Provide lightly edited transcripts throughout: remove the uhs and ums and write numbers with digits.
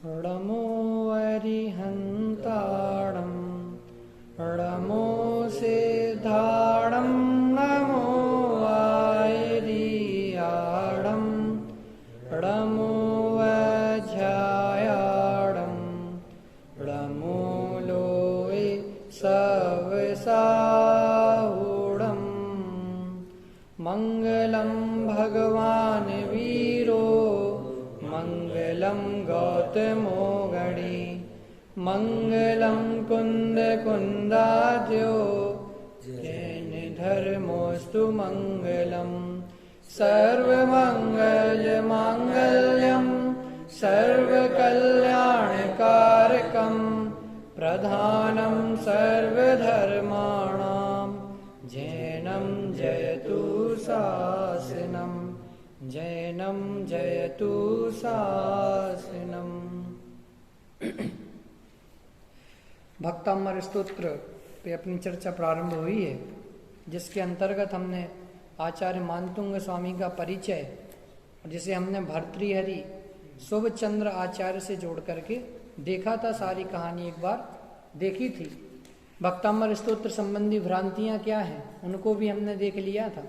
णमो अरिहन्ताणं णमो सिद्धाणं नमो आयरियाणं णमो अध्यायाणं णमो लोये सवसाहुणं मङ्गलं भगवान् वीरो मङ्गलं गौतमो गणी मङ्गलं कुन्दकुन्दाद्यो जैन धर्मोऽस्तु मङ्गलम् सर्वमङ्गलमाङ्गल्यं सर्वकल्याणकारकं प्रधानं सर्वधर्माणां जैनं जयतु शासनम् जैनं जयतु शासनम्। भक्तामर स्तोत्र पे अपनी चर्चा प्रारंभ हुई है, जिसके अंतर्गत हमने आचार्य मानतुंग स्वामी का परिचय, जिसे हमने भर्तृहरि शुभचंद्र आचार्य से जोड़ करके देखा था। सारी कहानी एक बार देखी थी। भक्तामर स्तोत्र संबंधी भ्रांतियां क्या हैं उनको भी हमने देख लिया था,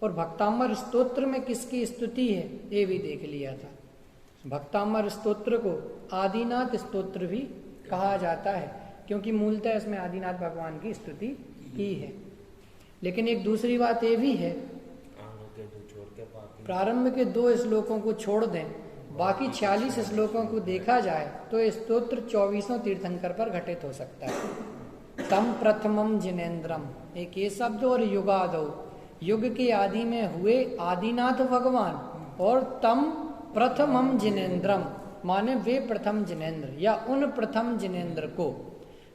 और भक्तामर स्तोत्र में किसकी स्तुति है ये भी देख लिया था। भक्तामर स्तोत्र को आदिनाथ स्तोत्र भी कहा जाता है, क्योंकि मूलतः इसमें आदिनाथ भगवान की स्तुति की है। लेकिन एक दूसरी बात ये भी है, प्रारंभ के 2 श्लोकों को छोड़ दें, बाकी 46 श्लोकों को देखा जाए तो ये स्तोत्र 24 तीर्थंकर पर घटित हो सकता है। तम प्रथमम जिनेन्द्रम, एक ये शब्द, और युगादौ, युग के आदि में हुए आदिनाथ भगवान, और तम प्रथमम जिनेन्द्रम माने वे प्रथम जिनेन्द्र या उन प्रथम जिनेन्द्र को।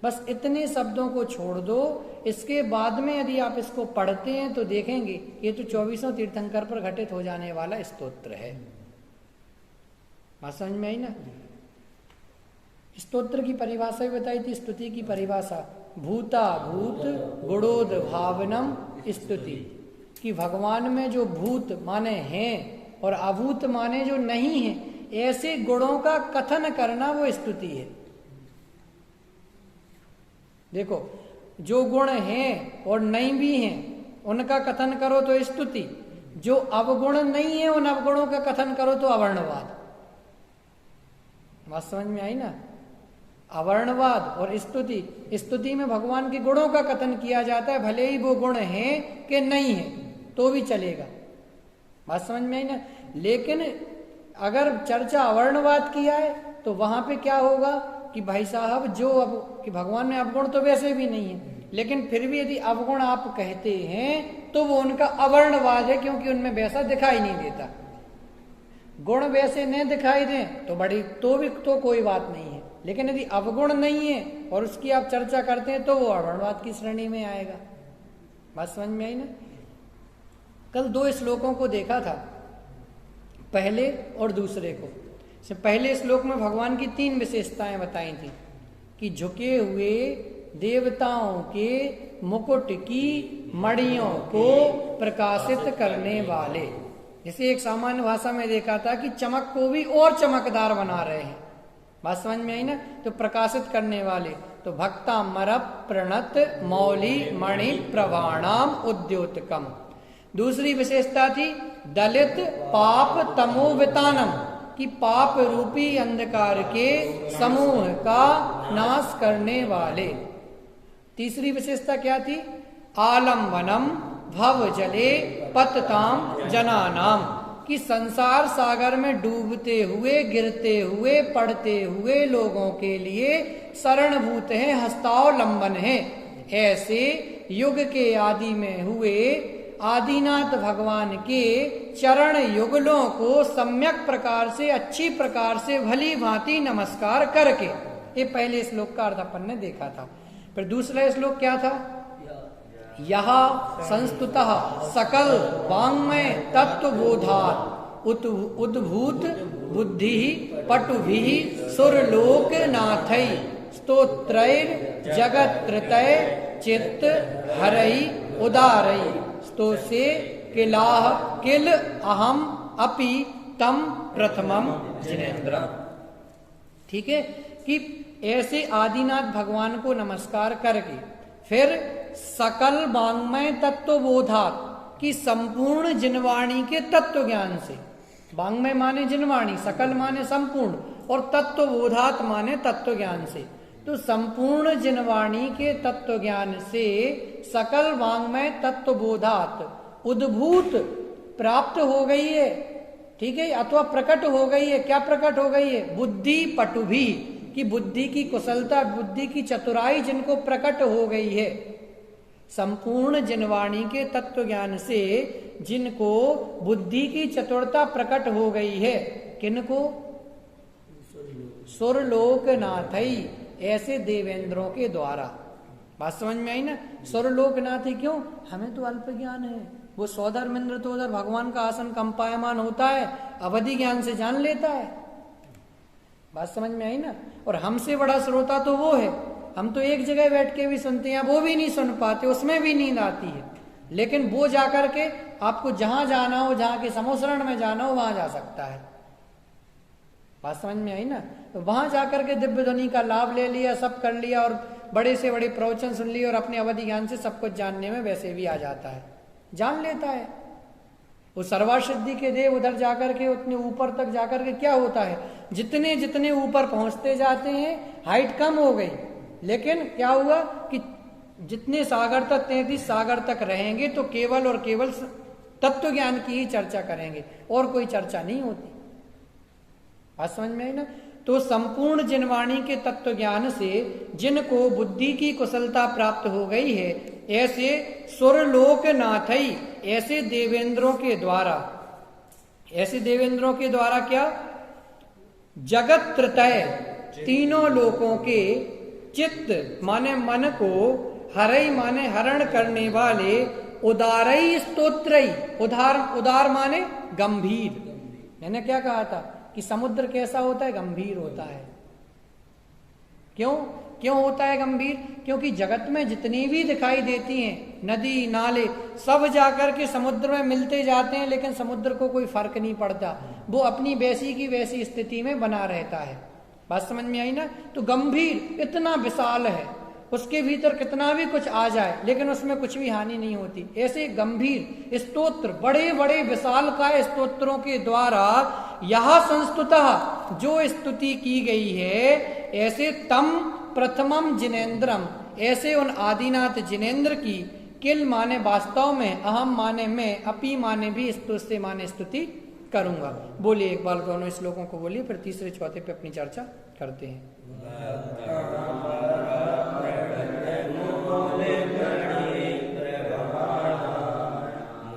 बस इतने शब्दों को छोड़ दो। इसके बाद में यदि आप इसको पढ़ते हैं तो देखेंगे ये तो 24 तीर्थंकर पर घटित हो जाने वाला स्तोत्र है। बात समझ में आई ना? स्तोत्र की परिभाषा भी बताई थी, स्तुति की परिभाषा, भूता भूत गुणोद भावनम स्तुति, कि भगवान में जो भूत माने हैं और अभूत माने जो नहीं है, ऐसे गुणों का कथन करना वो स्तुति है। देखो, जो गुण हैं और नहीं भी हैं उनका कथन करो तो स्तुति, जो अवगुण नहीं है उन अवगुणों का कथन करो तो अवर्णवाद। बात समझ में आई ना? अवर्णवाद और स्तुति, स्तुति में भगवान के गुणों का कथन किया जाता है, भले ही वो गुण हैं कि नहीं है तो भी चलेगा। बात समझ में आई ना? लेकिन अगर चर्चा अवर्णवाद किया है तो वहां पे क्या होगा कि भाई साहब जो अब कि भगवान में अवगुण तो वैसे भी नहीं है, लेकिन फिर भी यदि अवगुण आप कहते हैं तो वो उनका अवर्णवाद है, क्योंकि उनमें वैसा दिखाई नहीं देता। गुण वैसे नहीं दिखाई दें तो बड़ी तो भी तो कोई बात नहीं है, लेकिन यदि अवगुण नहीं है और उसकी आप चर्चा करते हैं तो वो अवर्णवाद की श्रेणी में आएगा। बात समझ में आई ना? कल 2 श्लोकों को देखा था, पहले और दूसरे को। पहले श्लोक में भगवान की 3 विशेषताएं बताई थी, कि झुके हुए देवताओं के मुकुट की मणियों को प्रकाशित करने वाले, जैसे एक सामान्य भाषा में देखा था कि चमक को भी और चमकदार बना रहे हैं। बात समझ में आई ना? तो प्रकाशित करने वाले, तो भक्तामर प्रणत मौली मणि प्रवाणाम उद्योतकम। दूसरी विशेषता थी दलित पाप तमोवितानम, कि पाप रूपी अंधकार के समूह का नाश करने वाले। तीसरी विशेषता क्या थी? आलम्बनम भव जले पतताम जनानाम, कि संसार सागर में डूबते हुए, गिरते हुए, पड़ते हुए लोगों के लिए शरणभूत है, हस्तावलंबन है। ऐसे युग के आदि में हुए आदिनाथ भगवान के चरण युगलों को सम्यक प्रकार से, अच्छी प्रकार से, भली भांति नमस्कार करके, ये पहले श्लोक का अर्थ अपन ने देखा था। फिर दूसरा श्लोक क्या था? यहा संस्तुतः सकल वाङ्मय तत्वबोधात् उद्भूत बुद्धि पटुभि सुरलोक नाथै स्तोत्रैर जगत्त्रतय चित्त हरई उदारई स्तो से किलाह किल अहम अपि तम प्रथमम जिनेन्द्रम। ठीक है, कि ऐसे आदिनाथ भगवान को नमस्कार करके फिर सकल वांग्मय तत्व बोधात, कि संपूर्ण जिनवाणी के तत्व ज्ञान से, वांग्मय माने जिनवाणी, सकल माने संपूर्ण, और तत्व बोधात माने तत्व ज्ञान से। तो संपूर्ण जिनवाणी के तत्व ज्ञान से सकल वांग्मय तत्व बोधात उद्भूत प्राप्त हो गई है, ठीक है, अथवा प्रकट हो गई है। क्या प्रकट हो गई है? बुद्धि पटुभी, कि बुद्धि की कुशलता, बुद्धि की चतुराई जिनको प्रकट हो गई है। संपूर्ण जिनवाणी के तत्व ज्ञान से जिनको बुद्धि की चतुरता प्रकट हो गई है, किनको? सुरलोकनाथई, ऐसे देवेंद्रों के द्वारा। बात समझ में आई ना? सुरलोकनाथ क्यों? हमें तो अल्प ज्ञान है, वो सौधर्मेंद्र तो उधर भगवान का आसन कंपायमान होता है, अवधि ज्ञान से जान लेता है। बात समझ में आई ना? और हमसे बड़ा श्रोता तो वो है, हम तो एक जगह बैठ के भी सुनते हैं, वो भी नहीं सुन पाते, उसमें भी नींद आती है। लेकिन वो जाकर के आपको जहां जाना हो, जहां के समोसरण में जाना हो, वहां जा सकता है। बात समझ में आई ना? तो वहां जाकर के दिव्य ध्वनि का लाभ ले लिया, सब कर लिया, और बड़े से बड़े प्रवचन सुन लिए, और अपने अवधि ज्ञान से सब कुछ जानने में वैसे भी आ जाता है, जान लेता है। वो सर्वासिद्धि के देव उधर जाकर के उतने ऊपर तक जाकर के क्या होता है, जितने जितने ऊपर पहुंचते जाते हैं हाइट कम हो गई, लेकिन क्या हुआ कि जितने सागर तक, 33 सागर तक रहेंगे तो केवल और केवल तत्व ज्ञान की ही चर्चा करेंगे, और कोई चर्चा नहीं होती। बात समझ में आई ना? तो संपूर्ण जिनवाणी के तत्व ज्ञान से जिनको बुद्धि की कुशलता प्राप्त हो गई है, ऐसे सुरलोकनाथई, ऐसे देवेंद्रों के द्वारा, ऐसे देवेंद्रों के द्वारा क्या? जगत त्रय, तीनों लोकों के चित्त माने मन को, हरई माने हरण करने वाले, उदारई स्तोत्रई, उदार माने गंभीर। मैंने क्या कहा था कि समुद्र कैसा होता है? गंभीर होता है। क्यों क्यों होता है गंभीर? क्योंकि जगत में जितनी भी दिखाई देती हैं नदी नाले, सब जाकर के समुद्र में मिलते जाते हैं, लेकिन समुद्र को कोई फर्क नहीं पड़ता, वो अपनी वैसी की वैसी स्थिति में बना रहता है। बात समझ में आई ना? तो गंभीर इतना विशाल है, उसके भीतर कितना भी कुछ आ जाए लेकिन उसमें कुछ भी हानि नहीं होती। ऐसे गंभीर स्तोत्र, बड़े बड़े विशाल काय स्तोत्रों के द्वारा यह संस्तुतः, जो स्तुति की गई है, ऐसे तम प्रथमम जिनेन्द्रम, ऐसे उन आदिनाथ जिनेन्द्र की, किल माने वास्तव में, अहम माने मैं, अपी माने भी, स्तुति माने स्तुति करूंगा। बोलिए एक बार दोनों श्लोकों को बोलिए, फिर तीसरे चौथे पे अपनी चर्चा करते हैं।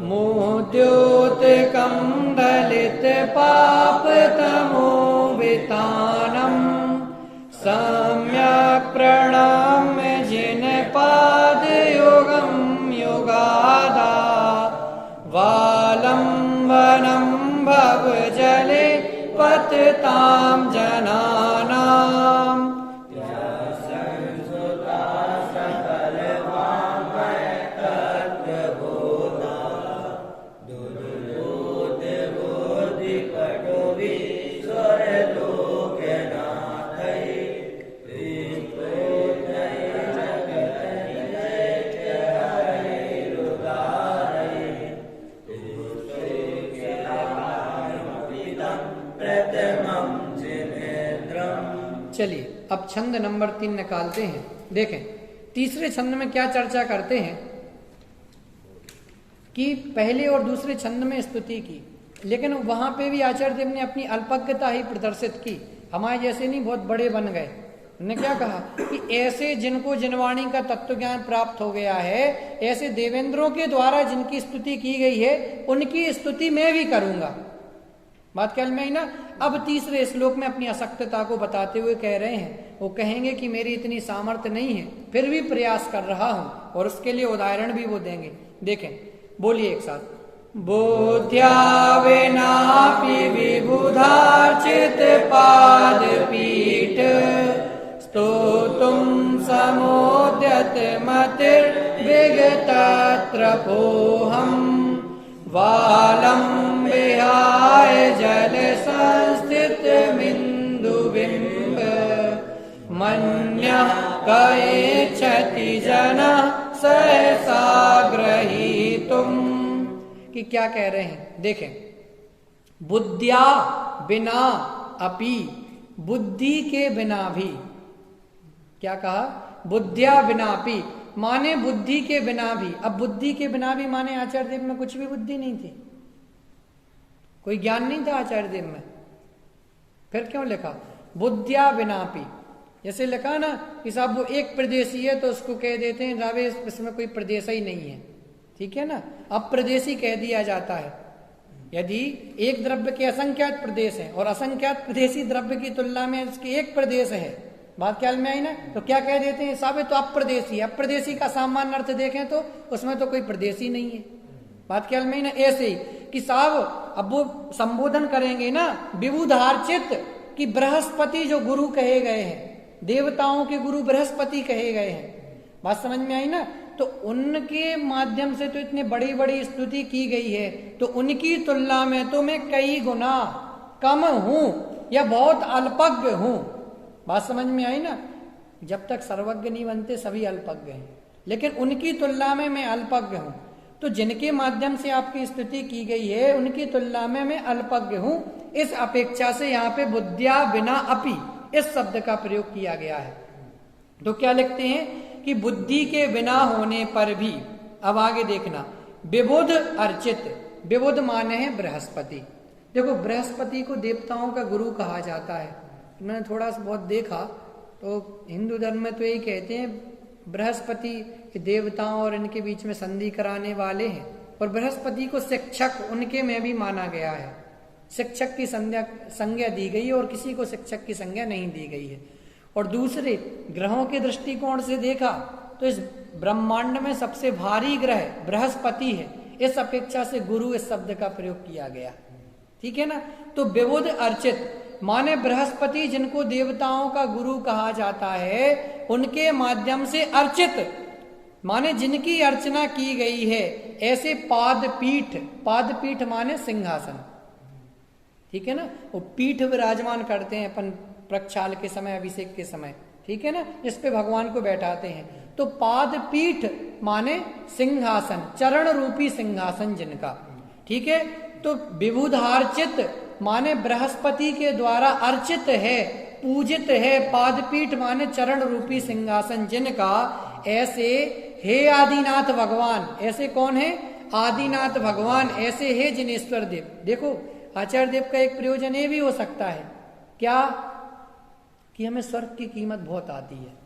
मोद्योतकं दलित पाप तमो वितानम, सम्यक् प्रणाम्य जिन पाद योगम योगादा, वालंबनम भव जले पतताम जनानाम, चलिए अब छंद नंबर 3 निकालते हैं। देखें तीसरे छंद में क्या चर्चा करते हैं कि पहले और दूसरे छंद में स्तुति की, लेकिन वहां पे भी आचार्य देव ने अपनी अल्पज्ञता ही प्रदर्शित की। हमारे जैसे नहीं बहुत बड़े बन गए। उन्होंने क्या कहा कि ऐसे जिनको जिनवाणी का तत्व ज्ञान प्राप्त हो गया है, ऐसे देवेंद्रों के द्वारा जिनकी स्तुति की गई है, उनकी स्तुति मैं भी करूंगा। बात ख्याल में आई ना? अब तीसरे श्लोक में अपनी असक्तता को बताते हुए कह रहे हैं, वो कहेंगे कि मेरी इतनी सामर्थ्य नहीं है, फिर भी प्रयास कर रहा हूं, और उसके लिए उदाहरण भी वो देंगे। देखें, बोलिए एक साथ। बोध्या विनापि विबुधार्चित पाद पीठ, स्तोतुम समोद्यत मतिर् विगतत्र पोहम, वालम विहाय जल संस्थित बिंदु बिंब मन्यः कयेच्छति जनः सहसा ग्रहीतुम्। कि क्या कह रहे हैं, देखें, बुद्ध्या बिना अपि, बुद्धि के बिना भी, क्या कहा, बुद्ध्या बिना अपि माने बुद्धि के बिना भी। अब बुद्धि के बिना भी माने आचार्य देव में कुछ भी बुद्धि नहीं थी, कोई ज्ञान नहीं था आचार्य देव में, फिर क्यों लिखा बुद्ध्या बिनापि। जैसे लिखा ना कि साहब वो एक प्रदेशी है तो उसको कह देते हैं रावे इसमें कोई प्रदेश ही नहीं है, ठीक है ना, अप्रदेशी कह दिया जाता है। यदि एक द्रव्य के असंख्यात प्रदेश है और असंख्यात प्रदेशी द्रव्य की तुलना में इसके एक प्रदेश है, बात ख्याल में आई ना, तो क्या कह देते हैं साहब तो अप्रदेशी है। अप्रदेशी का सामान्य अर्थ देखें तो उसमें तो कोई प्रदेशी नहीं है, बात ख्याल में ही ना। ऐसे ही कि साहब अब वो संबोधन करेंगे ना विबुधार्चित कि बृहस्पति जो गुरु कहे गए हैं, देवताओं के गुरु बृहस्पति कहे गए हैं, बात समझ में आई ना। तो उनके माध्यम से तो इतनी बड़ी बड़ी स्तुति की गई है, तो उनकी तुलना में तो मैं कई गुना कम हूं या बहुत अल्पज्ञ हूं, बात समझ में आई ना। जब तक सर्वज्ञ नहीं बनते सभी अल्पज्ञ हैं, लेकिन उनकी तुलना में मैं अल्पज्ञ हूं। तो जिनके माध्यम से आपकी स्तुति की गई है उनकी तुलना में मैं अल्पज्ञ हूं, इस अपेक्षा से यहाँ पे बुद्ध्या बिना अपि इस शब्द का प्रयोग किया गया है। तो क्या लिखते हैं कि बुद्धि के बिना होने पर भी, अब आगे देखना, विबुध अर्चित, विबुध माने है बृहस्पति। देखो बृहस्पति को देवताओं का गुरु कहा जाता है। मैंने थोड़ा सा बहुत देखा तो हिंदू धर्म में तो यही कहते हैं बृहस्पति देवताओं और इनके बीच में संधि कराने वाले हैं, और बृहस्पति को शिक्षक उनके में भी माना गया है। शिक्षक की संज्ञा दी गई है और किसी को शिक्षक की संज्ञा नहीं दी गई है। और दूसरे ग्रहों के दृष्टिकोण से देखा तो इस ब्रह्मांड में सबसे भारी ग्रह बृहस्पति है, इस अपेक्षा से गुरु इस शब्द का प्रयोग किया गया, ठीक है ना। तो विबुध अर्चित माने बृहस्पति जिनको देवताओं का गुरु कहा जाता है, उनके माध्यम से अर्चित माने जिनकी अर्चना की गई है, ऐसे पादपीठ, पादपीठ माने सिंहासन, ठीक है ना, वो पीठ विराजमान करते हैं अपन प्रक्षाल के समय, अभिषेक के समय, ठीक है ना, इस पे भगवान को बैठाते हैं। तो पादपीठ माने सिंहासन, चरण रूपी सिंहासन जिनका, ठीक है। तो विबुधार्चित माने बृहस्पति के द्वारा अर्चित है, पूजित है, पादपीठ माने चरण रूपी सिंहासन जिनका, ऐसे हे आदिनाथ भगवान, ऐसे कौन है, आदिनाथ भगवान, ऐसे हे जिनेश्वर देव। देखो आचार्य देव का एक प्रयोजन ये भी हो सकता है क्या, कि हमें स्वर्ग की कीमत बहुत आती है,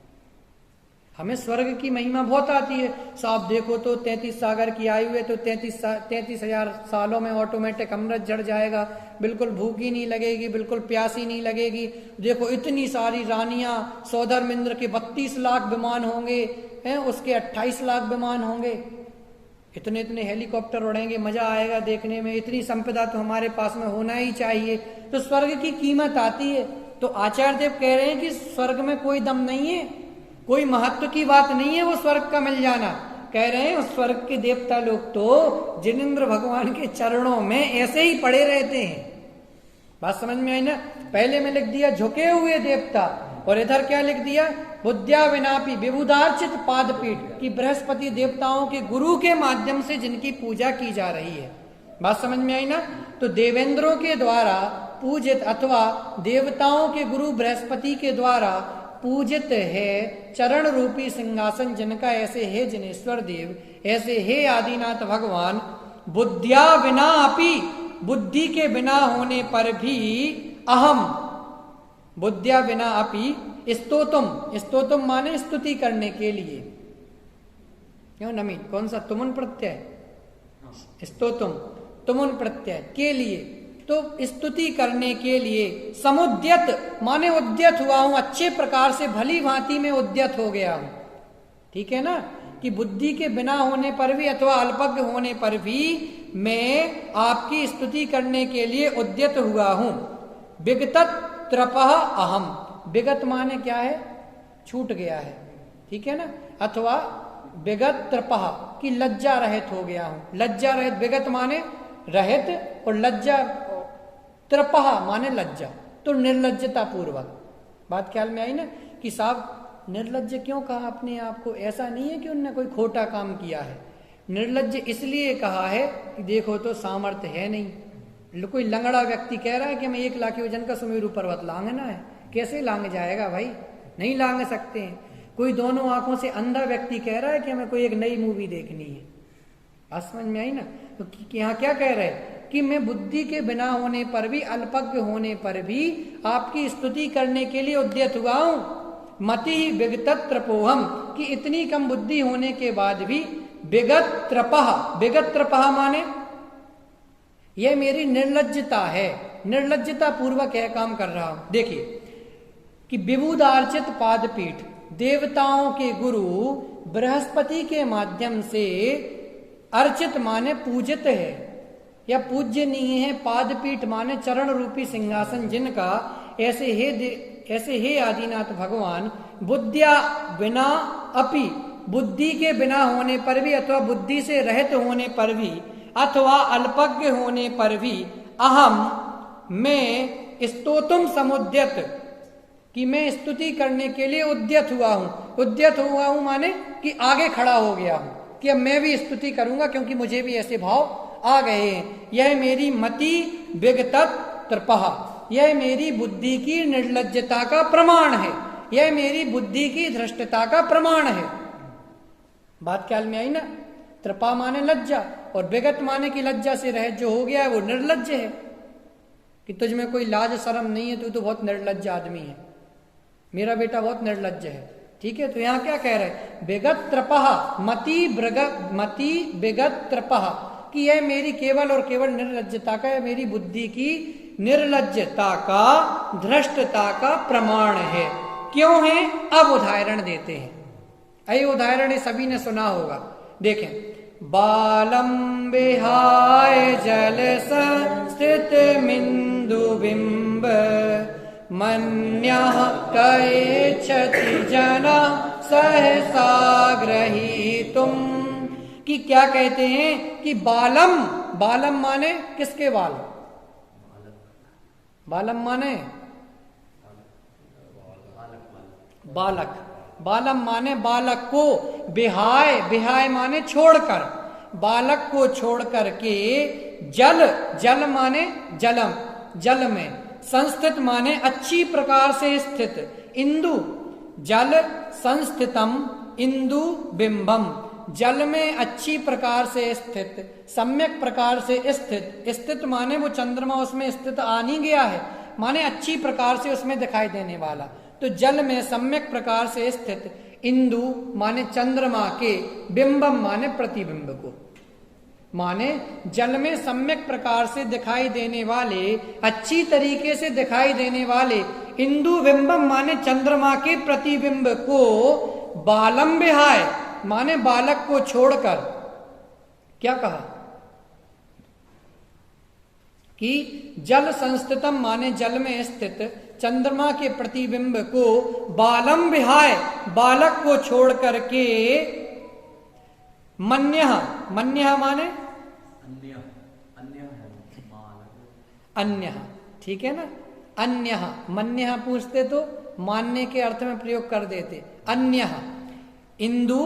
हमें स्वर्ग की महिमा बहुत आती है। साहब देखो तो 33 सागर की आयु है तो 33,000 सालों में ऑटोमेटिक अमृत जड़ जाएगा, बिल्कुल भूख ही नहीं लगेगी, बिल्कुल प्यास ही नहीं लगेगी। देखो इतनी सारी रानियां, सौधर्मेंद्र के 32 लाख विमान होंगे हैं, उसके 28 लाख विमान होंगे, इतने इतने हेलीकॉप्टर उड़ेंगे, मजा आएगा देखने में, इतनी संपदा तो हमारे पास में होना ही चाहिए। तो स्वर्ग की कीमत आती है। तो आचार्य देव कह रहे हैं कि स्वर्ग में कोई दम नहीं है, कोई महत्व की बात नहीं है वो स्वर्ग का मिल जाना। कह रहे हैं उस स्वर्ग के देवता लोग तो जिनेंद्र भगवान के चरणों में ऐसे ही पड़े रहते हैं, बात समझ में आई ना। पहले में लिख दिया झुके हुए देवता, और इधर क्या लिख दिया, बुद्ध्या विनापि विबुधार्चित पादपीठ, कि बृहस्पति देवताओं के गुरु के माध्यम से जिनकी पूजा की जा रही है, बात समझ में आई ना। तो देवेंद्रों के द्वारा पूजित अथवा देवताओं के गुरु बृहस्पति के द्वारा पूजित है चरण रूपी सिंहासन जिनका, ऐसे हे जिनेश्वर देव, ऐसे हे आदिनाथ भगवान, बुद्ध्या बिना अपि, बुद्धि के बिना होने पर भी, अहम बुद्ध्या बिना अपि स्तोतुम, स्तोतुम माने स्तुति करने के लिए, क्यों नमी, कौन सा तुमुन प्रत्यय, स्तोतुम तुमुन प्रत्यय के लिए, तो स्तुति करने के लिए, समुद्यत माने उद्यत हुआ हूं, अच्छे प्रकार से भली भांति में उद्यत हो गया हूं, ठीक है ना, कि बुद्धि के बिना होने पर भी अथवा अल्पज्ञ होने पर भी मैं आपकी स्तुति करने के लिए उद्यत हुआ हूं। विगतत त्रपः अहम, विगत माने क्या है, छूट गया है, ठीक है ना, अथवा विगत त्रपः की लज्जा रहित हो गया हूं, लज्जा रहित, विगत माने रहित और लज्जा, त्रपः माने लज्जा, तो निर्लज्जता पूर्वक, बात ख्याल में आई ना, कि साहब निर्लज्ज क्यों कहा अपने आप को? ऐसा नहीं है कि उनने कोई खोटा काम किया है। निर्लज्ज इसलिए कहा है कि देखो तो सामर्थ्य है नहीं। कोई लंगड़ा व्यक्ति कह रहा है कि हमें 1 लाख वजन का सुमेरु पर्वत लांघना है, कैसे लांग जाएगा भाई? नहीं लांग सकते हैं। कोई दोनों आंखों से अंधा व्यक्ति कह रहा है कि हमें कोई एक नई मूवी देखनी है। बात समझ में आई ना? तो यहाँ क्या कह रहे हैं कि मैं बुद्धि के बिना होने पर भी, अल्पज्ञ होने पर भी आपकी स्तुति करने के लिए उद्यत हुआ हूं। मति विगत त्रपोहम, कि इतनी कम बुद्धि होने के बाद भी विगत त्रपह, विगत त्रपह माने यह मेरी निर्लज्जता है, निर्लज्जता पूर्वक यह काम कर रहा हूं। देखिए कि विबुधार्चित पादपीठ, देवताओं के गुरु बृहस्पति के माध्यम से अर्चित माने पूजित है या पूज्यनीय है। पादपीठ माने चरण रूपी सिंहासन जिनका, ऐसे हे आदिनाथ भगवान बुद्धिया बिना अपि, बुद्धि के बिना होने पर भी अथवा बुद्धि से रहित होने पर भी अथवा अल्पज्ञ होने पर भी अहम, मैं स्तोतुम समुद्यत, कि मैं स्तुति करने के लिए उद्यत हुआ हूं। उद्यत हुआ हूं माने कि आगे खड़ा हो गया हूं कि अब मैं भी स्तुति करूंगा क्योंकि मुझे भी ऐसे भाव आ गए हैं। यह मेरी मति विगत त्रपह, यह मेरी बुद्धि की निर्लज्जता का प्रमाण है, यह मेरी बुद्धि की धृष्टता का प्रमाण है। बात ख्याल में आई ना? त्रपा माने लज्जा और विगत माने की लज्जा से रह जो हो गया है वो निर्लज्ज है, कि तुझ में कोई लाज शर्म नहीं है, तू तो बहुत निर्लज्ज आदमी है, मेरा बेटा बहुत निर्लज्ज है। ठीक है, तो यहां क्या कह रहे हैं? विगत त्रपह मति विगत त्रपह, कि यह मेरी केवल और केवल निर्लज्जता का, मेरी बुद्धि की निर्लज्जता का, धृष्टता का प्रमाण है। क्यों है? अब उदाहरण देते हैं। अये उदाहरण ये सभी ने सुना होगा, देखें। बालम विहाय जल संस्थित मिंदु बिंब, मन्यः कयेच्छति जना सहसा ग्रहीतुम, कि क्या कहते हैं कि बालम, बालम माने किसके बाल? बालम माने बालक, बालम माने बालक को, विहाय, विहाय माने छोड़कर, बालक को छोड़कर के जल, जल माने जलम, जल में, संस्थित माने अच्छी प्रकार से स्थित, इंदु जल संस्थितम इंदु बिंबम, जल में अच्छी प्रकार से स्थित, सम्यक प्रकार से स्थित, स्थित माने वो चंद्रमा उसमें स्थित आ नहीं गया है, माने अच्छी प्रकार से उसमें दिखाई देने वाला। तो जल में सम्यक प्रकार से स्थित, इंदु माने चंद्रमा के, बिंबम माने प्रतिबिंब को, माने जल में सम्यक प्रकार से दिखाई देने वाले, अच्छी तरीके से दिखाई देने वाले इंदु बिंबम माने चंद्रमा के प्रतिबिंब को, बालम विहाय माने बालक को छोड़कर, क्या कहा कि जल संस्थितम माने जल में स्थित चंद्रमा के प्रतिबिंब को, बालम विहाय बालक को छोड़ करके, मन्यः, मन्यः माने अन्य, ठीक है ना? अन्य, मन्यः पूछते तो मानने के अर्थ में प्रयोग कर देते, अन्य, इंदु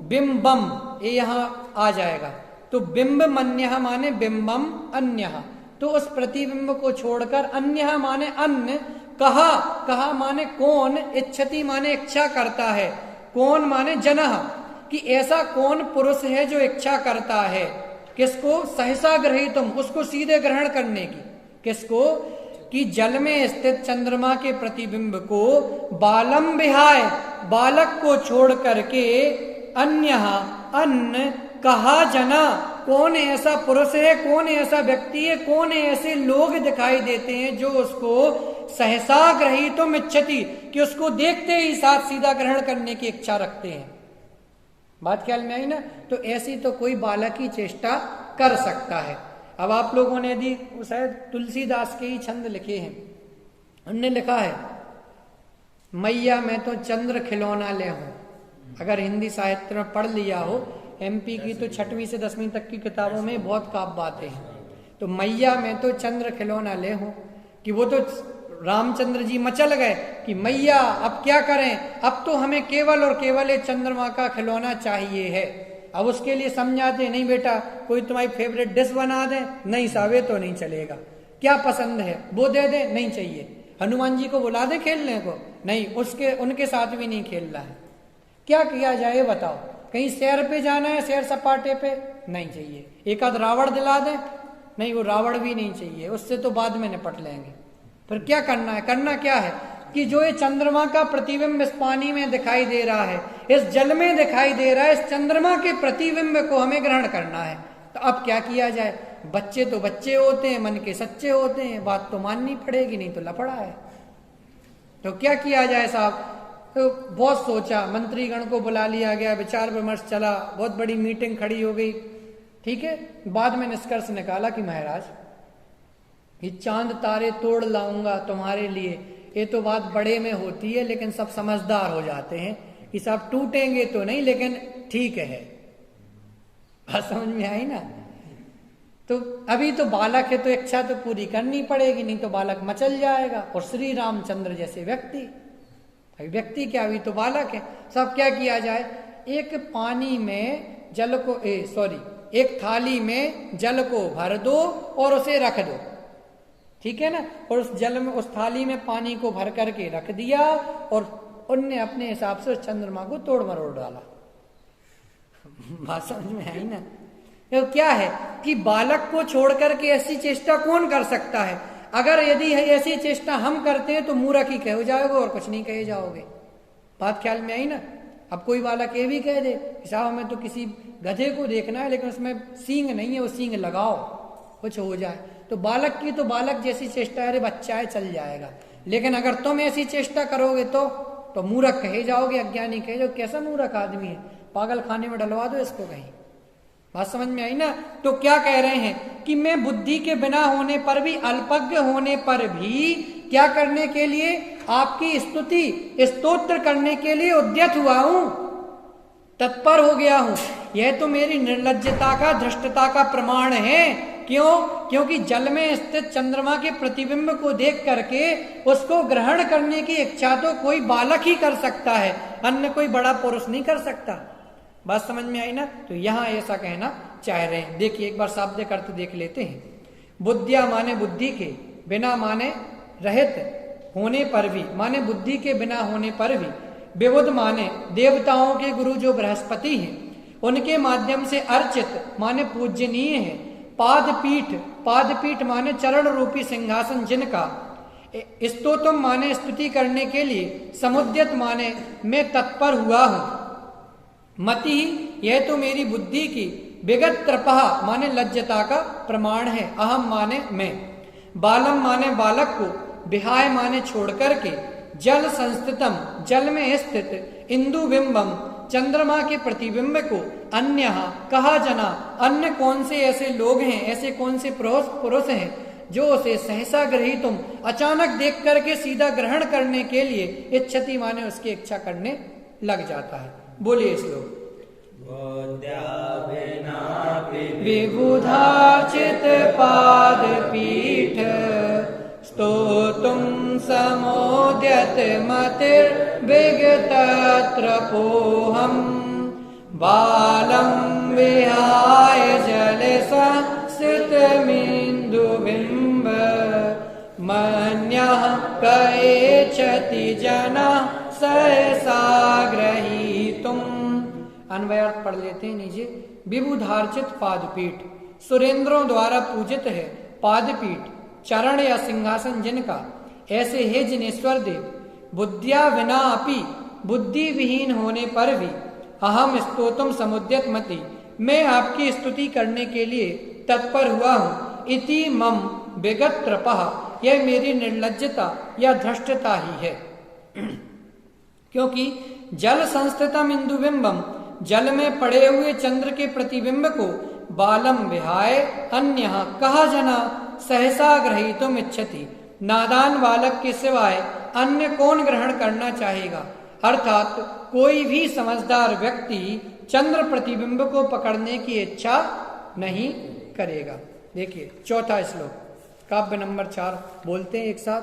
बिंबम, ये यहां आ जाएगा। तो बिंब मन्यः माने बिंबम अन्यः, तो उस प्रतिबिंब को छोड़कर अन्यः माने अन्य, कहा, कहा माने कौन, इच्छति माने इच्छा करता है, कौन माने जनः, कि ऐसा कौन पुरुष है जो इच्छा करता है, किसको? सहसा ग्रहीतुम, उसको सीधे ग्रहण करने की, किसको? कि जल में स्थित चंद्रमा के प्रतिबिंब को, बालम विहाय बालक को छोड़ करके, अन्यः अन्य, कहा जना, कौन ऐसा पुरुष है, कौन ऐसा व्यक्ति है, कौन ऐसे लोग दिखाई देते हैं जो उसको सहसा ग्रहीतुम इच्छति, कि उसको देखते ही साथ सीधा ग्रहण करने की इच्छा रखते हैं। बात ख्याल में आई ना? तो ऐसी तो कोई बालक ही चेष्टा कर सकता है। अब आप लोगों ने यदि शायद तुलसीदास के ही छंद लिखे हैं, उनने लिखा है, मैया मैं तो चंद्र खिलौना ले हूं। अगर हिंदी साहित्य में पढ़ लिया हो, एमपी की तो 6वीं से 10वीं तक की किताबों में बहुत काव्य बातें हैं। तो मैया मैं तो चंद्र खिलौना ले हूं, कि वो तो रामचंद्र जी मचल गए कि मैया अब क्या करें, अब तो हमें केवल और केवल एक चंद्रमा का खिलौना चाहिए है। अब उसके लिए समझाते, नहीं बेटा कोई तुम्हारी फेवरेट डिश बना दे, नहीं सावे तो नहीं चलेगा, क्या पसंद है वो दे दे, नहीं चाहिए। हनुमान जी को बुला दे खेलने को, नहीं, उसके उनके साथ भी नहीं खेलना है। क्या किया जाए बताओ, कहीं सैर पे जाना है, सैर सपाटे पे, नहीं चाहिए। एक आध रावण दिला दे, नहीं वो रावण भी नहीं चाहिए, उससे तो बाद में निपट लेंगे। फिर क्या करना है, करना क्या है कि जो ये चंद्रमा का प्रतिबिंब इस पानी में दिखाई दे रहा है, इस जल में दिखाई दे रहा है, इस चंद्रमा के प्रतिबिंब को हमें ग्रहण करना है। तो अब क्या किया जाए, बच्चे तो बच्चे होते हैं, मन के सच्चे होते हैं, बात तो माननी पड़ेगी, नहीं तो लफड़ा है। तो क्या किया जाए साहब, तो बहुत सोचा, मंत्रीगण को बुला लिया गया, विचार विमर्श चला, बहुत बड़ी मीटिंग खड़ी हो गई, ठीक है। बाद में निष्कर्ष निकाला कि महाराज ये चांद तारे तोड़ लाऊंगा तुम्हारे लिए, ये तो बात बड़े में होती है, लेकिन सब समझदार हो जाते हैं कि सब टूटेंगे तो नहीं, लेकिन ठीक है। बात समझ में आई ना। तो अभी तो बालक है तो इच्छा तो पूरी करनी पड़ेगी, नहीं तो बालक मचल जाएगा। और श्री रामचंद्र जैसे व्यक्ति क्या, अभी तो बालक है। सब क्या किया जाए, एक पानी में जल को एक थाली में जल को भर दो और उसे रख दो, ठीक है ना। और उस जल में, उस थाली में पानी को भर करके रख दिया और उनने अपने हिसाब से चंद्रमा को तोड़ मरोड़ डाला। बात समझ में आई ना। तो क्या है कि बालक को छोड़ करके ऐसी चेष्टा कौन कर सकता है। अगर यदि ऐसी चेष्टा हम करते हैं तो मूर्ख ही कहे जाओगे और कुछ नहीं कहे जाओगे। बात ख्याल में आई ना। अब कोई बालक ये भी कह दे कि साहब हमें तो किसी गधे को देखना है, लेकिन उसमें सींग नहीं है, वो सींग लगाओ, कुछ हो जाए। तो बालक की तो बालक जैसी चेष्टा है, अरे बच्चा है चल जाएगा। लेकिन अगर तुम ऐसी चेष्टा करोगे तो मूर्ख कहे जाओगे, अज्ञानी कहे जाओगे, कैसा मूर्ख आदमी है, पागल खाने में डलवा दो इसको कहीं। बात समझ में आई ना। तो क्या कह रहे हैं कि मैं बुद्धि के बिना होने पर भी, अल्पज्ञ होने पर भी क्या करने के लिए, आपकी स्तुति स्तोत्र करने के लिए उद्यत हुआ हूं, तत्पर हो गया हूं। यह तो मेरी निर्लज्जता का, धृष्टता का प्रमाण है। क्यों? क्योंकि जल में स्थित चंद्रमा के प्रतिबिंब को देख करके उसको ग्रहण करने की इच्छा तो कोई बालक ही कर सकता है, अन्य कोई बड़ा पुरुष नहीं कर सकता। बात समझ में आई ना। तो यहां ऐसा कहना चाह रहे हैं। देखिए एक बार शाब्दिक अर्थ देख लेते हैं। बुद्धिया माने बुद्धि के, बिना माने रहित होने पर भी, माने बुद्धि के बिना होने पर भी, विबुध माने देवताओं के गुरु जो बृहस्पति हैं, उनके माध्यम से अर्चित माने पूजनीय है। पादपीठ, पादपीठ माने चरण रूपी सिंहासन जिनका, स्तोत्रम माने स्तुति करने के लिए, समुद्यत माने मैं तत्पर हुआ हूं। मति, यह तो मेरी बुद्धि की, विगत त्रपः माने लज्जता का प्रमाण है। अहम माने मैं, बालम माने बालक को, विहाय माने छोड़ करके, जल संस्थितम जल में स्थित, इंदु बिंबम चंद्रमा के प्रतिबिंब को, अन्य कहा जना अन्य कौन से ऐसे लोग हैं, ऐसे कौन से पुरुष हैं जो उसे सहसा ग्रहीतुम अचानक देख करके सीधा ग्रहण करने के लिए इच्छति माने उसकी इच्छा करने लग जाता है। बोलिए श्लोक। विबुधार्चित पाद पीठ, स्तोतुम समोद्यत मतिर विगतत्र पोहम, बालम विहाय जल संस्थितमिन्दु बिंब, मन्यः कएच्छति जना सहसा ग्रहीतुम। अन्वयार्थ पढ़ लेते हैं नीचे। विबुधार्चित पादपीठ, सुरेंद्रों द्वारा पूजित है पादपीठ, चरण या सिंहासन जिनका, ऐसे है जिनेश्वर देव। बुद्धिया विना अपि, बुद्धि विहीन होने पर भी, अहम स्तोत्रम समुद्यत मति, मैं आपकी स्तुति करने के लिए तत्पर हुआ हूं। इति मम विगत त्रपः, यह मेरी निर्लज्जता या धृष्टता ही है। क्योंकि जल संस्थितम इंदुबिंबम, जल में पड़े हुए चंद्र के प्रतिबिंब को, बालम विहाय अन्य कहा जना सहसा ग्रहीतुम इच्छति, नादान बालक के सिवाय अन्य कौन ग्रहण करना चाहेगा। अर्थात कोई भी समझदार व्यक्ति चंद्र प्रतिबिंब को पकड़ने की इच्छा नहीं करेगा। देखिए चौथा श्लोक, काव्य नंबर 4, बोलते हैं एक साथ।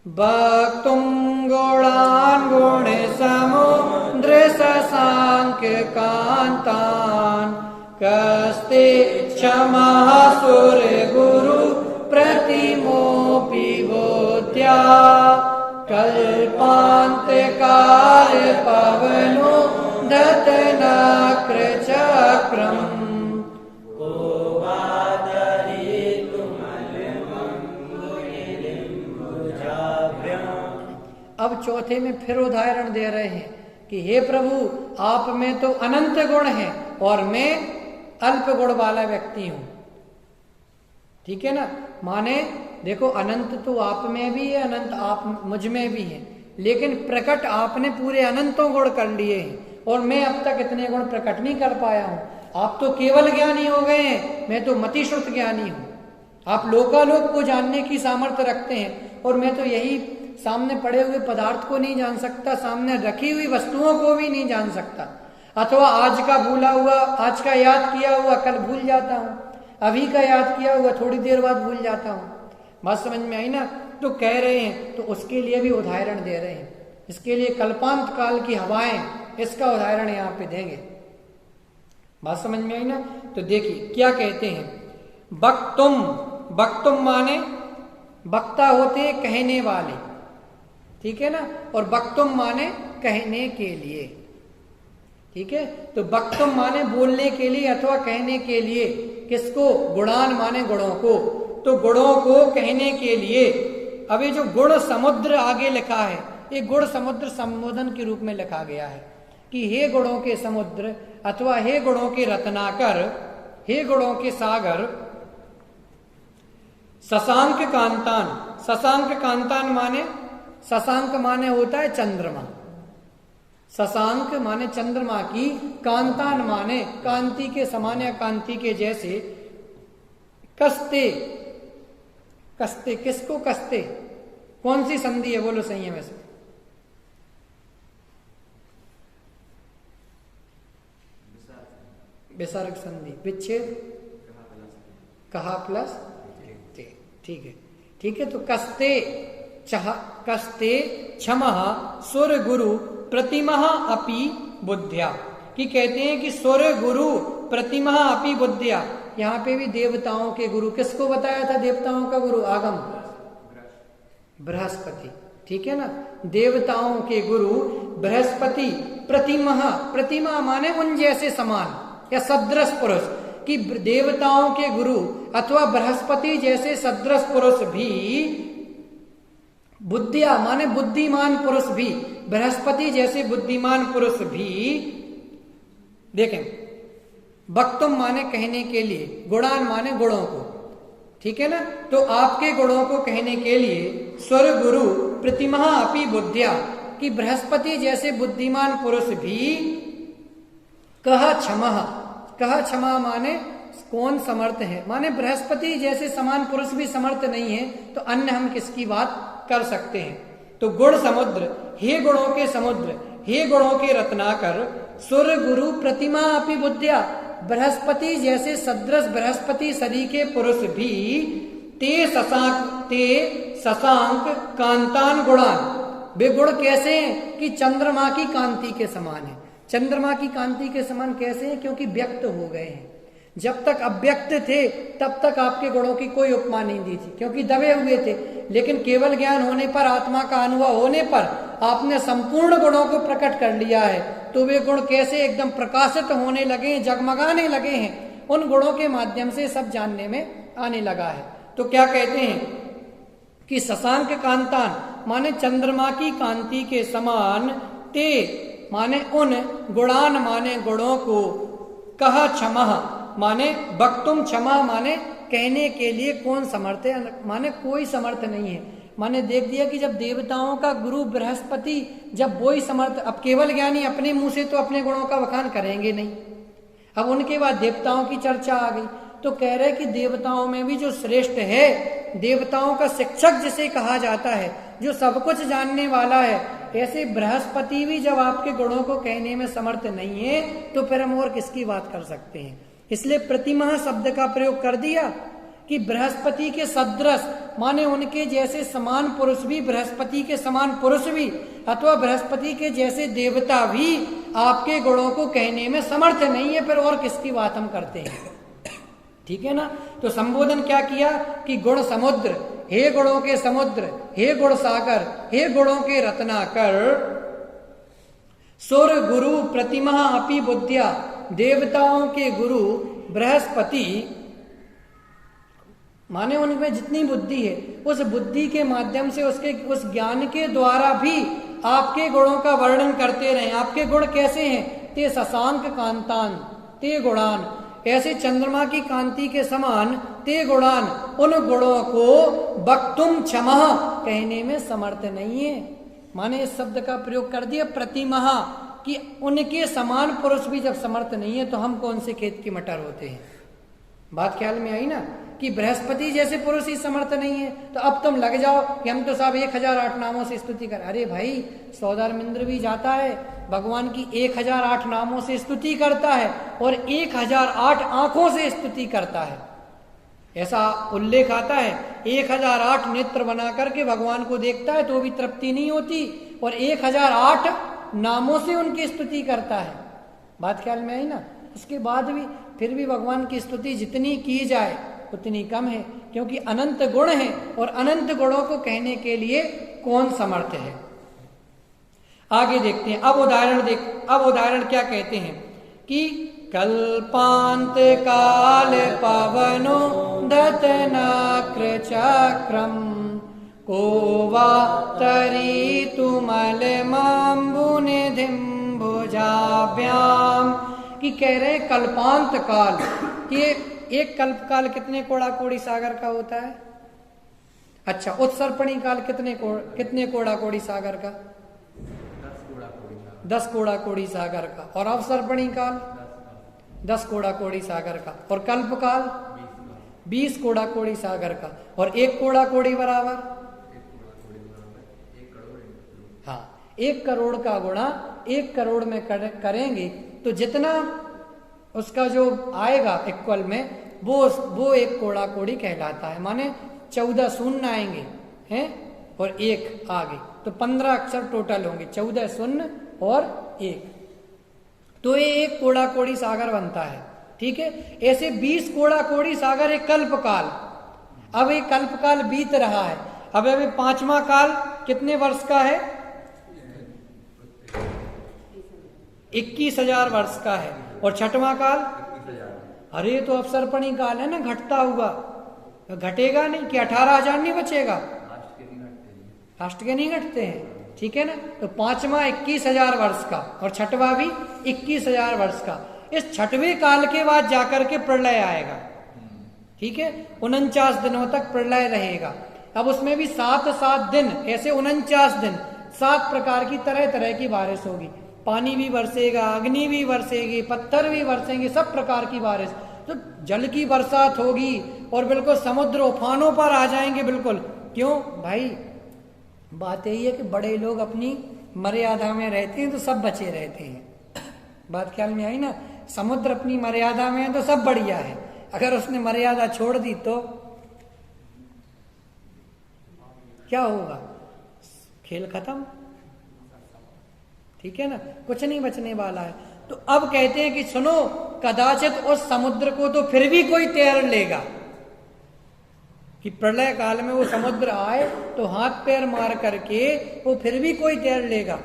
वक्तुं गुणान् गुण समुद्र शशांक कांतान् कस्ते क्षमः सुर गुरु प्रतिमोऽपि बोध्या कल्पान्त काल पवनो दत्तनक्र चक्रम् अब चौथे में फिर उदाहरण दे रहे हैं कि हे प्रभु, आप में तो अनंत गुण हैं और मैं अल्प गुण वाला व्यक्ति हूं। ठीक है ना, माने देखो अनंत तो आप में भी है, अनंत आप मुझ में भी है, लेकिन प्रकट आपने पूरे अनंतों गुण कर लिए हैं और मैं अब तक इतने गुण प्रकट नहीं कर पाया हूं। आप तो केवल ज्ञानी हो गए हैं, मैं तो मतिश्रुत ज्ञानी हूं। आप लोकालोक को जानने की सामर्थ्य रखते हैं और मैं तो यही सामने पड़े हुए पदार्थ को नहीं जान सकता, सामने रखी हुई वस्तुओं को भी नहीं जान सकता, अथवा आज का भूला हुआ, आज का याद किया हुआ कल भूल जाता हूं, अभी का याद किया हुआ थोड़ी देर बाद भूल जाता हूं। बात समझ में आई ना? तो कह रहे हैं, तो उसके लिए भी उदाहरण दे रहे हैं। इसके लिए कल्पांत काल की हवाएं, इसका उदाहरण यहाँ पे देंगे। बात समझ में आई ना? तो देखिए क्या कहते हैं, वक्तुम, वक्तुम माने वक्ता होते हैं कहने वाले, ठीक है ना, और वक्तुम माने कहने के लिए। ठीक है, तो वक्तुम माने बोलने के लिए अथवा कहने के लिए। किसको? गुणान माने गुणों को, तो गुणों को कहने के लिए। अब ये जो गुण समुद्र आगे लिखा है, ये गुण समुद्र संबोधन के रूप में लिखा गया है कि हे गुणों के समुद्र अथवा हे गुणों के रत्नाकर, हे गुणों के सागर। शशांक कांतान, शशांक कांतान माने, शशांक माने होता है चंद्रमा, शशांक माने चंद्रमा की, कांतान माने कांति के समान या कांति के जैसे। कस्ते, कस्ते किसको कस्ते? कौन सी संधि है बोलो सही है वैसे? विसर्ग संधि, विच्छेद, कहा प्लस ते। ठीक है, ठीक है, तो कस्ते चह, कस्ते क्षमः सुर गुरु प्रतिमः अपि बुद्ध्या, कि कहते हैं कि सुर गुरु प्रतिमः अपि बुद्ध्या। यहाँ पे भी देवताओं के गुरु, किसको बताया था देवताओं का गुरु? आगम बृहस्पति। ठीक है ना, देवताओं के गुरु बृहस्पति। प्रतिमः, प्रतिमा माने उन जैसे समान या सदृश पुरुष, कि देवताओं के गुरु अथवा बृहस्पति जैसे सदृश पुरुष भी, बुद्धिया माने बुद्धिमान पुरुष भी, बृहस्पति जैसे बुद्धिमान पुरुष भी। देखें, वक्तुम माने कहने के लिए, गुणान माने गुणों को। ठीक है ना, तो आपके गुणों को कहने के लिए स्वर गुरु प्रतिमा अपि बुद्धिया, कि बृहस्पति जैसे बुद्धिमान पुरुष भी। कह क्षमः, कह क्षमा माने कौन समर्थ है, माने बृहस्पति जैसे समान पुरुष भी समर्थ नहीं है, तो अन्य हम किसकी बात कर सकते हैं? तो गुण समुद्र, हे गुणों के समुद्र, हे गुणों के रत्नाकर। सुर गुरु प्रतिमा अपि बुद्धिया, बृहस्पति जैसे सदृश बृहस्पति सरीखे पुरुष भी। ते शशांक कांतान गुणान, वे गुण कैसे हैं? कि चंद्रमा की कांति के समान है। चंद्रमा की कांति के समान कैसे हैं? क्योंकि व्यक्त हो गए हैं। जब तक अव्यक्त थे तब तक आपके गुणों की कोई उपमा नहीं दी थी, क्योंकि दबे हुए थे, लेकिन केवल ज्ञान होने पर, आत्मा का अनुभव होने पर आपने संपूर्ण गुणों को प्रकट कर लिया है, तो वे गुण कैसे एकदम प्रकाशित होने लगे, जगमगाने लगे हैं। उन गुणों के माध्यम से सब जानने में आने लगा है। तो क्या कहते हैं कि शशांक कांतान माने चंद्रमा की कांति के समान। ते माने उन, गुणान माने गुणों को। कह क्षमः माने वक्तुम, क्षमा माने कहने के लिए कौन समर्थ है, माने कोई समर्थ नहीं है। माने देख दिया कि जब देवताओं का गुरु बृहस्पति, जब वो ही समर्थ, अब केवल ज्ञानी अपने मुंह से तो अपने गुणों का बखान करेंगे नहीं। अब उनके बाद देवताओं की चर्चा आ गई, तो कह रहे कि देवताओं में भी जो श्रेष्ठ है, देवताओं का शिक्षक जिसे कहा जाता है, जो सब कुछ जानने वाला है, ऐसे बृहस्पति भी जब आपके गुणों को कहने में समर्थ नहीं है, तो फिर हम और किसकी बात कर सकते हैं? इसलिए प्रतिमा शब्द का प्रयोग कर दिया कि बृहस्पति के सदृश माने उनके जैसे समान पुरुष भी, बृहस्पति के समान पुरुष भी अथवा बृहस्पति के जैसे देवता भी आपके गुणों को कहने में समर्थ नहीं है, फिर और किसकी बात हम करते हैं। ठीक है ना। तो संबोधन क्या किया कि गुण समुद्र, हे गुणों के समुद्र, हे गुण सागर, हे गुणों के रत्नाकर, सुर गुरु प्रतिमा अपि बुद्धिया, देवताओं के गुरु बृहस्पति, माने उनमें जितनी बुद्धि है उस बुद्धि के माध्यम से उसके उस ज्ञान के द्वारा भी आपके गुणों का वर्णन करते रहे। आपके गुण कैसे हैं? ते शशांक कांतान ते गुणान, ऐसे चंद्रमा की कांति के समान ते गुणान, उन गुणों को वक्तुम क्षमः कहने में समर्थ नहीं है। माने इस शब्द का प्रयोग कर दिया प्रतिमहा, कि उनके समान पुरुष भी जब समर्थ नहीं है तो हम कौन से खेत के मटर होते हैं। बात ख्याल में आई ना, कि बृहस्पति जैसे पुरुष ही समर्थ नहीं है तो अब तुम लग जाओ कि हम तो साहब 1008 नामों से स्तुति कर। अरे भाई, सौदामिंद्र भी जाता है भगवान की 1008 नामों से स्तुति करता है और 1008 आंखों से स्तुति करता है। ऐसा उल्लेख आता है 1008 नेत्र बना करके भगवान को देखता है तो भी तृप्ति नहीं होती, और 1008 नामों से उनकी स्तुति करता है। बात ख्याल में आई ना। उसके बाद भी फिर भी भगवान की स्तुति जितनी की जाए उतनी कम है, क्योंकि अनंत गुण है और अनंत गुणों को कहने के लिए कौन समर्थ है। आगे देखते हैं। अब उदाहरण क्या कहते हैं कि कल्पांत काल पवनो दतनाक्र चक्रम को वा तरीतुमल माम्बुनिधिं भुजाभ्याम, कि कह रहे कल्पांत काल, कि एक कल्प काल कितने कोड़ा कोड़ी सागर का होता है? अच्छा, उत्सर्पणी काल कितने कोड़ा कोड़ी सागर का? 10 कोड़ा कोड़ी सागर का। और अवसर्पणी काल 10 कोड़ा कोड़ी सागर का। और कल्प काल 20 कोड़ा कोड़ी सागर का। और 1 कोड़ा कोड़ी बराबर, हाँ, 1 करोड़ का गुणा 1 करोड़ में करेंगे तो जितना उसका जो आएगा इक्वल में वो 1 कोड़ा कोड़ी कहलाता है। माने 14 शून्य आएंगे हैं और 1 आगे, तो 15 अक्षर टोटल होंगे, 14 शून्य और 1, तो ये 1 कोड़ा कोड़ी सागर बनता है। ठीक है। ऐसे 20 कोड़ा कोड़ी सागर एक कल्प काल। अब एक कल्प काल बीत रहा है, अब अभी 5वां काल कितने वर्ष का है? 21,000 वर्ष का है। और 6वां काल, अरे तो अवसर्पणी काल है ना, घटता हुआ, घटेगा नहीं कि 18,000 नहीं बचेगा? अष्ट के नहीं घटते हैं। ठीक है ना। तो 5वां 21,000 वर्ष का और 6वां भी 21,000 वर्ष का। इस 6वें काल के बाद जाकर के प्रलय आएगा। ठीक है। 49 दिनों तक प्रलय रहेगा। अब उसमें भी 7-7 दिन, ऐसे 49 दिन 7 प्रकार की तरह तरह की बारिश होगी। पानी भी बरसेगा, अग्नि भी बरसेगी, पत्थर भी बरसेंगे, सब प्रकार की बारिश, तो जल की बरसात होगी और बिल्कुल समुद्र उफानों पर आ जाएंगे बिल्कुल। क्यों भाई? बात यही है कि बड़े लोग अपनी मर्यादा में रहते हैं तो सब बचे रहते हैं। बात ख्याल में आई ना। समुद्र अपनी मर्यादा में है तो सब बढ़िया है, अगर उसने मर्यादा छोड़ दी तो क्या होगा? खेल खत्म। ठीक है ना, कुछ नहीं बचने वाला है। तो अब कहते हैं कि सुनो, कदाचित उस समुद्र को तो फिर भी कोई तैर लेगा, कि प्रलय काल में वो समुद्र आए तो हाथ पैर मार करके वो फिर भी कोई तैर लेगा।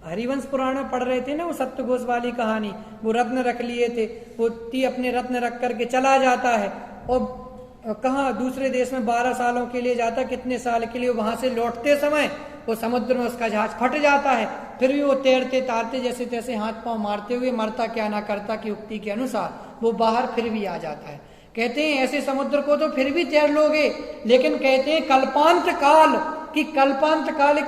हरिवंश पुराण में पढ़ रहे थे ना, वो सप्तघोष वाली कहानी, वो रत्न रख लिए थे, वो अपने रत्न रख करके चला जाता है और कहाँ दूसरे देश में 12 सालों के लिए जाता, कितने साल के लिए, वहां से लौटते समय वो समुद्र में उसका जहाज फट जाता है, फिर भी वो तैरते तारते जैसे तैसे हाथ पांव मारते हुए, मरता क्या ना करता की उक्ति के अनुसार वो बाहर फिर भी आ जाता है। कहते हैं ऐसे समुद्र को तो फिर भी तैर लोगे, लेकिन कहते हैं कल्पांत काल, कि कल्पांत काल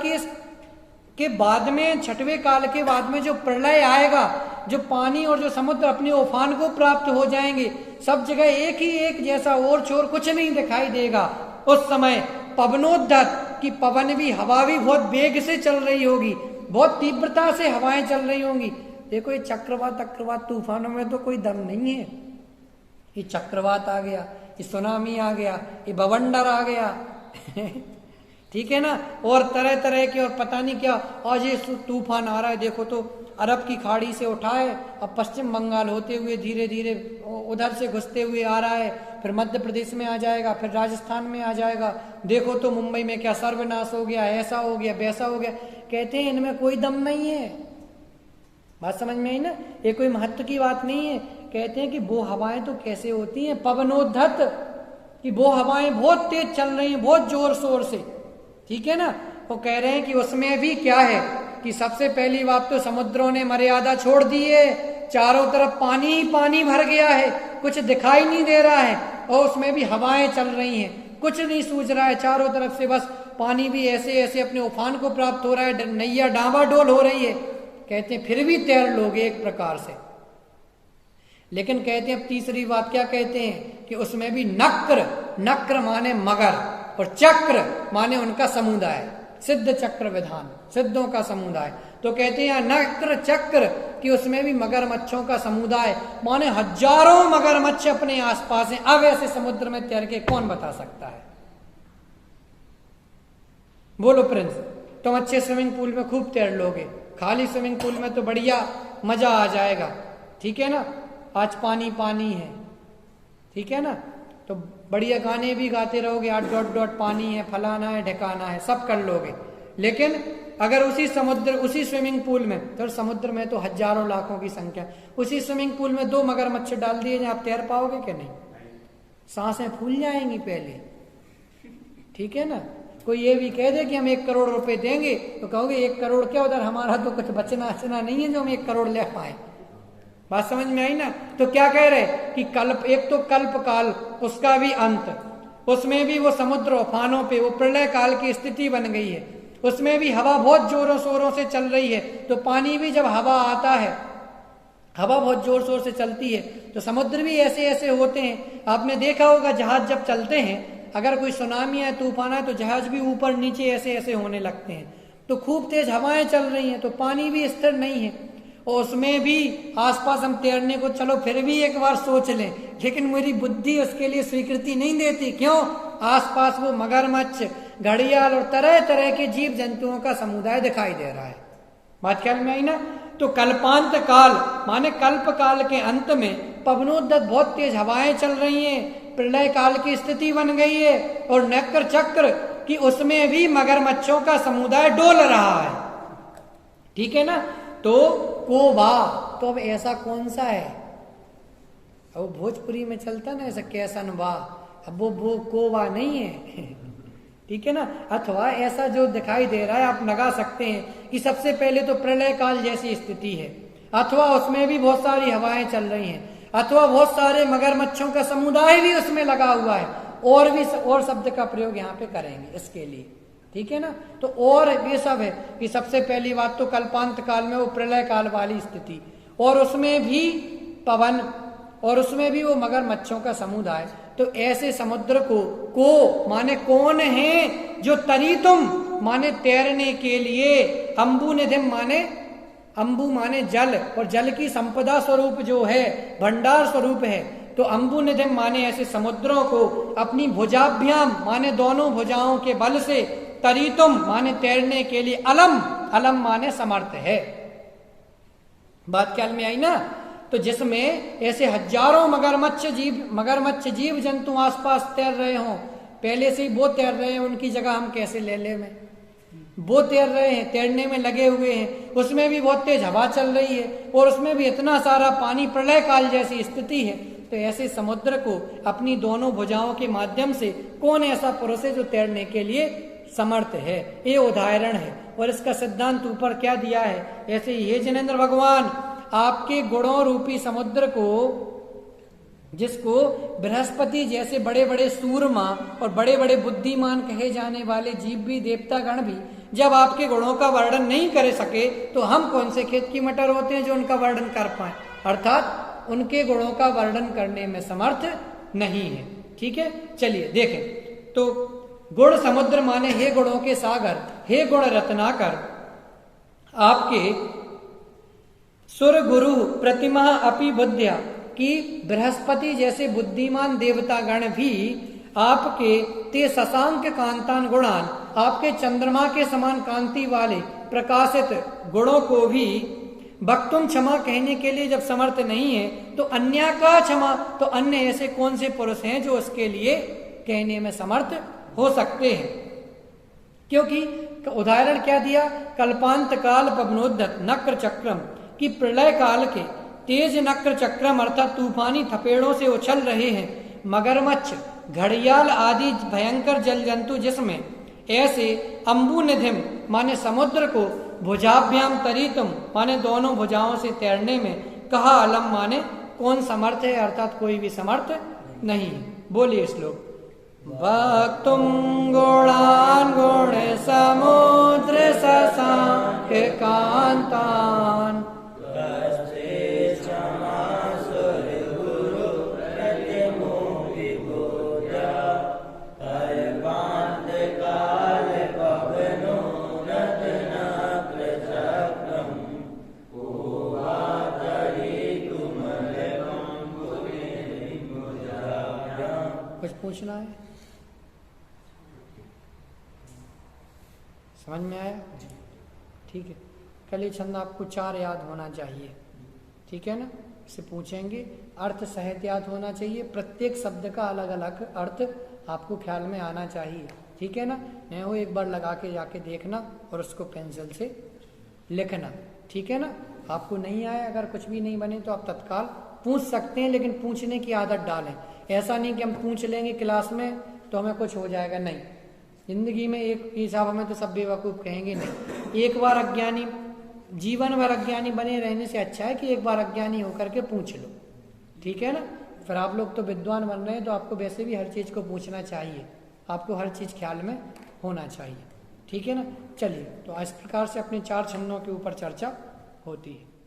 के बाद में, 6वें काल के बाद में जो प्रलय आएगा, जो पानी और जो समुद्र अपने उफान को प्राप्त हो जाएंगे, सब जगह एक ही एक जैसा, और छोर कुछ नहीं दिखाई देगा। उस समय पवनोद्धत, कि पवन भी, हवा भी बहुत वेग से चल रही होगी, बहुत तीव्रता से हवाएं चल रही होंगी। देखो ये चक्रवात तूफानों में तो कोई दम नहीं है। ये चक्रवात आ गया, ये सुनामी आ गया, ये बवंडर आ गया, ठीक है ना। और तरह तरह के और पता नहीं क्या, आज ये तूफान आ रहा है, देखो तो अरब की खाड़ी से उठा है, अब पश्चिम बंगाल होते हुए धीरे धीरे उधर से घुसते हुए आ रहा है, फिर मध्य प्रदेश में आ जाएगा, फिर राजस्थान में आ जाएगा, देखो तो मुंबई में क्या सर्वनाश हो गया, ऐसा हो गया, वैसा हो गया। कहते हैं इनमें कोई दम नहीं है। बात समझ में आई ना, ये कोई महत्व की बात नहीं है। कहते हैं कि वो हवाएं तो कैसे होती हैं, पवनोद्धत, कि वो हवाएं बहुत तेज चल रही हैं, बहुत जोर शोर से, ठीक है ना। वो कह रहे हैं कि उसमें भी क्या है कि सबसे पहली बात तो समुद्रों ने मर्यादा छोड़ दी है, चारों तरफ पानी ही पानी भर गया है, कुछ दिखाई नहीं दे रहा है, और उसमें भी हवाएं चल रही हैं, कुछ नहीं सूझ रहा है, चारों तरफ से बस पानी भी ऐसे ऐसे अपने उफान को प्राप्त हो रहा है, नैया डांवाडोल हो रही है। कहते हैं फिर भी तैर लोगे एक प्रकार से। लेकिन कहते हैं अब तीसरी बात क्या कहते हैं कि उसमें भी नक्र, नक्र माने मगर, और चक्र माने उनका समुदाय, सिद्ध चक्र विधान, सिद्धों का समुदाय। तो कहते हैं नक्र चक्र कि उसमें भी मगरमच्छों का समुदाय, माने हजारों मगरमच्छ अपने आसपास हैं। अब ऐसे समुद्र में तैर के कौन बता सकता है? बोलो प्रिंस, तुम अच्छे स्विमिंग पूल में खूब तैर लोगे, खाली स्विमिंग पूल में तो बढ़िया मजा आ जाएगा, ठीक है ना। आज पानी पानी है, ठीक है ना, तो बढ़िया गाने भी गाते रहोगे, आज डॉट डॉट पानी है, फलाना है, ढकाना है, सब कर लोगे। लेकिन अगर उसी समुद्र, उसी स्विमिंग पूल में, तो समुद्र में तो हजारों लाखों की संख्या, उसी स्विमिंग पूल में 2 मगरमच्छ डाल दिए जाए, आप तैर पाओगे कि नहीं? सांसें फूल जाएंगी पहले, ठीक है ना। कोई ये भी कह दे कि हम 1 करोड़ रुपए देंगे, तो कहोगे 1 करोड़ क्या, उधर हमारा तो कुछ बचना अचना नहीं है जो हम 1 करोड़ ले पाए। बात समझ में आई ना। तो क्या कह रहे कि कल्प, एक तो कल्प काल, उसका भी अंत, उसमें भी वो समुद्र उफानों पे वो प्रलय काल की स्थिति बन गई है, उसमें भी हवा बहुत जोरों शोरों से चल रही है। तो पानी भी जब हवा आता है, हवा बहुत जोर शोर से चलती है, तो समुद्र भी ऐसे ऐसे होते हैं। आपने देखा होगा जहाज जब चलते हैं, अगर कोई सुनामी है, तूफान है, तो जहाज भी ऊपर नीचे ऐसे ऐसे होने लगते हैं। तो खूब तेज हवाएं चल रही हैं, तो पानी भी स्थिर नहीं है, और उसमें भी आसपास हम तैरने को चलो फिर भी एक बार सोच लें, लेकिन मेरी बुद्धि उसके लिए स्वीकृति नहीं देती। क्यों? आसपास वो मगरमच्छ, घड़ियाल और तरह तरह के जीव जंतुओं का समुदाय दिखाई दे रहा है। बात ख्याल में आई ना। तो कल्पांत काल माने कल्प काल के अंत में पवनोद्धत बहुत तेज हवाएं चल रही हैं, प्रलय काल की स्थिति बन गई है, और नक्र चक्र कि उसमें भी मगरमच्छों का समुदाय डोल रहा है, ठीक है ना। तो कोवा, तो अब ऐसा कौन सा है? अब भोजपुरी में चलता ना ऐसा कैसन वाह, अब वो कोवा नहीं है, ठीक है ना। अथवा ऐसा जो दिखाई दे रहा है आप लगा सकते हैं कि सबसे पहले तो प्रलय काल जैसी स्थिति है, अथवा उसमें भी बहुत सारी हवाएं चल रही हैं, अथवा बहुत सारे मगरमच्छों का समुदाय भी उसमें लगा हुआ है, और भी और शब्द का प्रयोग यहाँ पे करेंगे इसके लिए, ठीक है ना। तो और ये सब है कि सबसे पहली बात तो कल्पांत काल में वो प्रलय काल वाली स्थिति, और उसमें भी पवन, और उसमें भी वो मगरमच्छों का समुदाय। तो ऐसे समुद्र को माने कौन है जो तरीतुम माने तैरने के लिए, अम्बु निधिम माने, अम्बु माने जल, और जल की संपदा स्वरूप जो है, भंडार स्वरूप है। तो अम्बु निधिम माने ऐसे समुद्रों को अपनी भुजाभ्याम माने दोनों भुजाओं के बल से, तरीतुम माने तैरने के लिए, अलम, अलम माने समर्थ है। बात ख्याल में आई ना। तो जिसमें ऐसे हजारों मगरमच्छ जीव जंतु आसपास तैर रहे हों, पहले से ही वो तैर रहे हैं, उनकी जगह हम कैसे ले ले में, वो तैर रहे हैं, तैरने में लगे हुए हैं, उसमें भी बहुत तेज हवा चल रही है, और उसमें भी इतना सारा पानी, प्रलय काल जैसी स्थिति है। तो ऐसे समुद्र को अपनी दोनों भुजाओं के माध्यम से कौन ऐसा पुरुष है जो तैरने के लिए समर्थ है? ये उदाहरण है, और इसका सिद्धांत ऊपर क्या दिया है। ऐसे ही जिनेंद्र भगवान आपके गुणों रूपी समुद्र को, जिसको बृहस्पति जैसे बड़े बड़े सूरमा और बड़े बड़े बुद्धिमान कहे जाने वाले जीव भी, देवता गण भी, जब आपके गुणों का वर्णन नहीं कर सके, तो हम कौन से खेत की मटर होते हैं जो उनका वर्णन कर पाए? अर्थात उनके गुणों का वर्णन करने में समर्थ नहीं है, ठीक है। चलिए देखें, तो गुण समुद्र माने हे गुणों के सागर, हे गुण रत्नाकर, आपके सुर गुरु प्रतिमा अपि बुद्धिया, कि बृहस्पति जैसे बुद्धिमान देवता गण भी आपके ते शशांक कांतान गुणान, आपके चंद्रमा के समान कांति वाले प्रकाशित गुणों को भी वक्तुम क्षमा कहने के लिए जब समर्थ नहीं है तो अन्य का क्षमा, तो अन्य ऐसे कौन से पुरुष हैं जो उसके लिए कहने में समर्थ हो सकते हैं। क्योंकि उदाहरण क्या दिया, कल्पांत काल पवनोद्धत नक्र चक्रम, की प्रलय काल के तेज नक्र चक्रम अर्थात तूफानी थपेड़ों से उछल रहे हैं मगरमच्छ, घड़ियाल आदि भयंकर जल जंतु, जिसमें ऐसे अम्बु निधिम माने समुद्र को, भुजाभ्याम तरीतुम माने दोनों भुजाओं से तैरने में, कहा अलम माने कौन समर्थ है, अर्थात कोई भी समर्थ नहीं। बोलिए श्लोक। वक्तुम गुणान गुण समुद्र शशांक कांतान, कुछ पूछना है? समझ में आया? ठीक है। कली छंद आपको 4 याद होना चाहिए, ठीक है ना? इसे पूछेंगे। अर्थ सहित याद होना चाहिए, प्रत्येक शब्द का अलग अलग अर्थ आपको ख्याल में आना चाहिए, ठीक है ना? नहीं हो एक बार लगा के जाके देखना और उसको पेंसिल से लिखना, ठीक है ना? आपको नहीं आया, अगर कुछ भी नहीं बने तो आप तत्काल पूछ सकते हैं, लेकिन पूछने की आदत डालें। ऐसा नहीं कि हम पूछ लेंगे क्लास में तो हमें कुछ हो जाएगा, नहीं। जिंदगी में एक हिसाब हमें तो सब बेवकूफ़ कहेंगे, नहीं। एक बार अज्ञानी, जीवन भर अज्ञानी बने रहने से अच्छा है कि एक बार अज्ञानी होकर के पूछ लो, ठीक है ना? फिर आप लोग तो विद्वान बन रहे हैं तो आपको वैसे भी हर चीज़ को पूछना चाहिए, आपको हर चीज़ ख्याल में होना चाहिए, ठीक है ना? चलिए, तो इस प्रकार से अपने 4 छंदों के ऊपर चर्चा होती है।